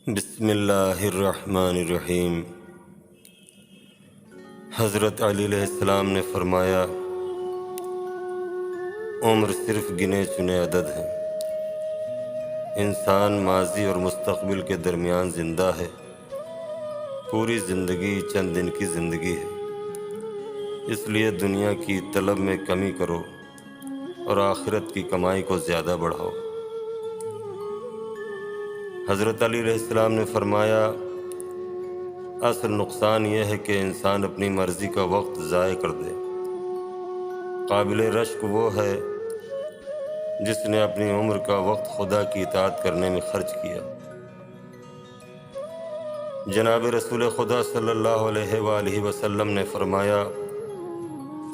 بسم اللہ الرحمن الرحیم۔ حضرت علی علیہ السلام نے فرمایا، عمر صرف گنے چنے عدد ہے۔ انسان ماضی اور مستقبل کے درمیان زندہ ہے۔ پوری زندگی چند دن کی زندگی ہے، اس لیے دنیا کی طلب میں کمی کرو اور آخرت کی کمائی کو زیادہ بڑھاؤ۔ حضرت علی علیہ السلام نے فرمایا، اصل نقصان یہ ہے کہ انسان اپنی مرضی کا وقت ضائع کر دے۔ قابل رشک وہ ہے جس نے اپنی عمر کا وقت خدا کی اطاعت کرنے میں خرچ کیا۔ جناب رسول خدا صلی اللہ علیہ وآلہ وسلم نے فرمایا،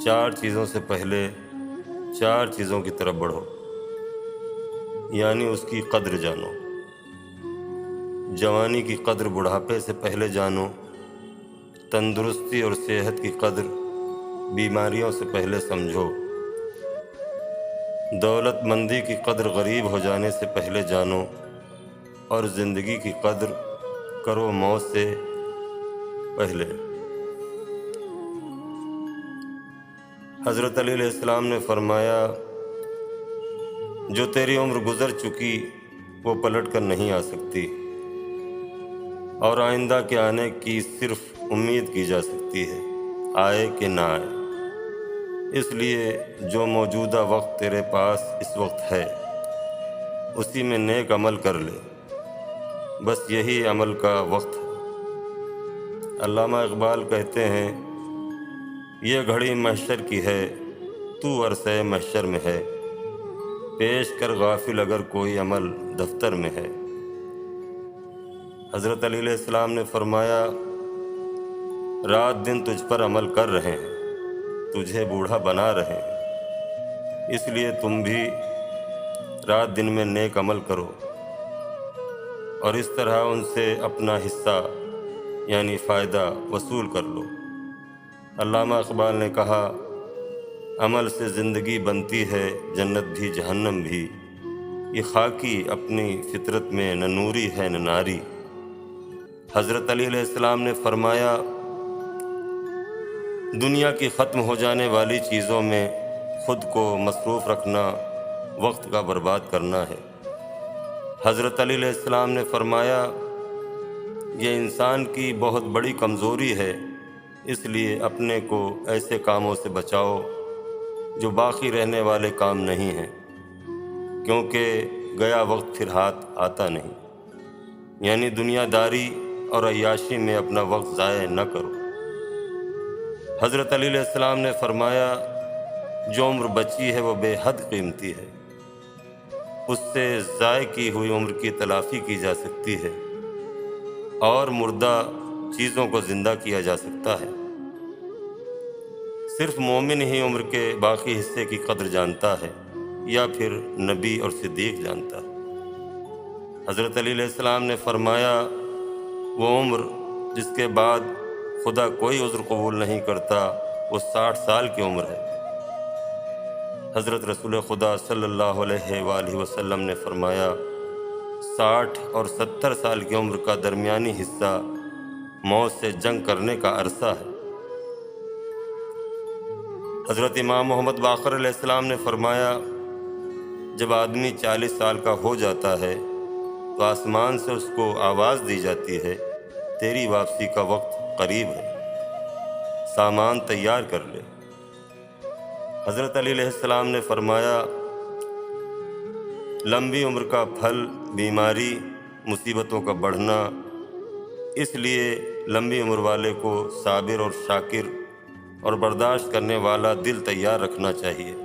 4 چیزوں سے پہلے 4 چیزوں کی طرف بڑھو، یعنی اس کی قدر جانو۔ جوانی کی قدر بڑھاپے سے پہلے جانو، تندرستی اور صحت کی قدر بیماریوں سے پہلے سمجھو، دولت مندی کی قدر غریب ہو جانے سے پہلے جانو، اور زندگی کی قدر کرو موت سے پہلے۔ حضرت علی علیہ السلام نے فرمایا، جو تیری عمر گزر چکی وہ پلٹ کر نہیں آ سکتی، اور آئندہ کے آنے کی صرف امید کی جا سکتی ہے، آئے کہ نہ آئے۔ اس لیے جو موجودہ وقت تیرے پاس اس وقت ہے، اسی میں نیک عمل کر لے، بس یہی عمل کا وقت ہے۔ علامہ اقبال کہتے ہیں، یہ گھڑی محشر کی ہے، تو عرصہ محشر میں ہے، پیش کر غافل اگر کوئی عمل دفتر میں ہے۔ حضرت علی علیہ السلام نے فرمایا، رات دن تجھ پر عمل کر رہے ہیں، تجھے بوڑھا بنا رہے ہیں، اس لیے تم بھی رات دن میں نیک عمل کرو، اور اس طرح ان سے اپنا حصہ یعنی فائدہ وصول کر لو۔ علامہ اقبال نے کہا، عمل سے زندگی بنتی ہے، جنت بھی جہنم بھی، یہ خاکی اپنی فطرت میں نہ نوری ہے نہ ناری۔ حضرت علی علیہ السلام نے فرمایا، دنیا کی ختم ہو جانے والی چیزوں میں خود کو مصروف رکھنا وقت کا برباد کرنا ہے۔ حضرت علی علیہ السلام نے فرمایا، یہ انسان کی بہت بڑی کمزوری ہے، اس لیے اپنے کو ایسے کاموں سے بچاؤ جو باقی رہنے والے کام نہیں ہیں، کیونکہ گیا وقت پھر ہاتھ آتا نہیں۔ یعنی دنیا داری اور عیاشی میں اپنا وقت ضائع نہ کرو۔ حضرت علی علیہ السلام نے فرمایا، جو عمر بچی ہے وہ بے حد قیمتی ہے، اس سے ضائع کی ہوئی عمر کی تلافی کی جا سکتی ہے، اور مردہ چیزوں کو زندہ کیا جا سکتا ہے۔ صرف مومن ہی عمر کے باقی حصے کی قدر جانتا ہے، یا پھر نبی اور صدیق جانتا ہے۔ حضرت علی علیہ السلام نے فرمایا، وہ عمر جس کے بعد خدا کوئی عذر قبول نہیں کرتا، وہ 60 سال کی عمر ہے۔ حضرت رسول خدا صلی اللہ علیہ وآلہ وسلم نے فرمایا، 60 اور 70 سال کی عمر کا درمیانی حصہ موت سے جنگ کرنے کا عرصہ ہے۔ حضرت امام محمد باقر علیہ السلام نے فرمایا، جب آدمی 40 سال کا ہو جاتا ہے تو آسمان سے اس کو آواز دی جاتی ہے، تیری واپسی کا وقت قریب ہے، سامان تیار کر لے۔ حضرت علی علیہ السلام نے فرمایا، لمبی عمر کا پھل بیماری، مصیبتوں کا بڑھنا، اس لیے لمبی عمر والے کو صابر اور شاکر اور برداشت کرنے والا دل تیار رکھنا چاہیے۔